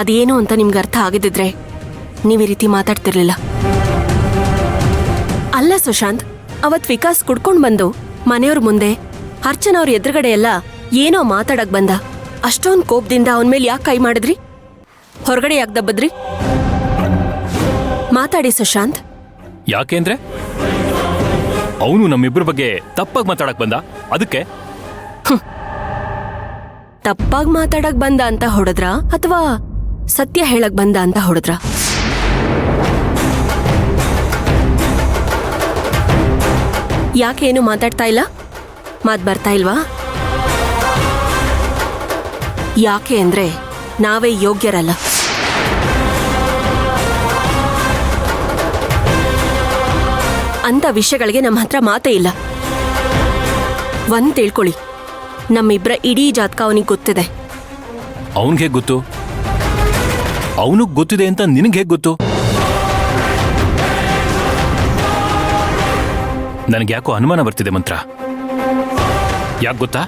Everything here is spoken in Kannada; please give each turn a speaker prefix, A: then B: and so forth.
A: ಅದೇನು ಅಂತ ನಿಮ್ಗೆ ಅರ್ಥ ಆಗಿದ್ದಿದ್ರೆ ನೀವ್ ಈ ರೀತಿ ಮಾತಾಡ್ತಿರ್ಲಿಲ್ಲ. ಅಲ್ಲ ಸುಶಾಂತ್, ಅವತ್ ವಿಕಾಸ್ ಕುಡ್ಕೊಂಡ್ ಬಂದು ಮನೆಯವ್ರ ಮುಂದೆ ಅರ್ಚನಾ ಅವ್ರ ಎದುರುಗಡೆ ಎಲ್ಲ ಏನೋ ಮಾತಾಡಕ್ ಬಂದ. ಅಷ್ಟೊಂದ್ ಕೋಪದಿಂದ ಅವನ್ ಮೇಲೆ ಯಾಕೆ ಕೈ ಮಾಡಿದ್ರಿ? ಹೊರಗಡೆ ಯಾಕೆ ದಬ್ಬದ್ರಿ? ಮಾತಾಡಿ ಸುಶಾಂತ್.
B: ಯಾಕೆಂದ್ರೆ ಅವನು ನಮ್ಮಿಬ್ಬರ ಬಗ್ಗೆ ತಪ್ಪಾಗಿ ಮಾತಾಡಕ್ ಬಂದ, ಅದಕ್ಕೆ.
A: ತಪ್ಪಾಗಿ ಮಾತಾಡಕ್ ಬಂದ ಅಂತ ಹೊಡೆದ್ರ ಅಥವಾ ಸತ್ಯ ಹೇಳಕ್ ಬಂದ ಅಂತ ಹೊಡೆದ್ರ? ಯಾಕೇನು ಮಾತಾಡ್ತಾ ಇಲ್ಲ? ಮಾತ್ ಬರ್ತಾ ಇಲ್ವಾ? ಯಾಕೆ ಅಂದ್ರೆ ನಾವೇ ಯೋಗ್ಯರಲ್ಲ. ಅಂತ ವಿಷಯಗಳಿಗೆ ನಮ್ಮ ಹತ್ರ ಮಾತೇ ಇಲ್ಲ. ಒಂದ್ ತಿಳ್ಕೊಳ್ಳಿ, ನಮ್ಮಿಬ್ರ ಇಡೀ ಜಾತಕ ಅವನಿಗೆ ಗೊತ್ತಿದೆ.
B: ಅವನ್ಗೆ ಗೊತ್ತು? ಅವನಿಗೆ ಗೊತ್ತಿದೆ ಅಂತ ನಿನಗೆ ಹೇಗೆ ಗೊತ್ತು? ನನಗೆ ಯಾಕೋ ಅನುಮಾನ ಬರ್ತಿದೆ ಮಂತ್ರ. ಯಾಕೆ ಗೊತ್ತಾ?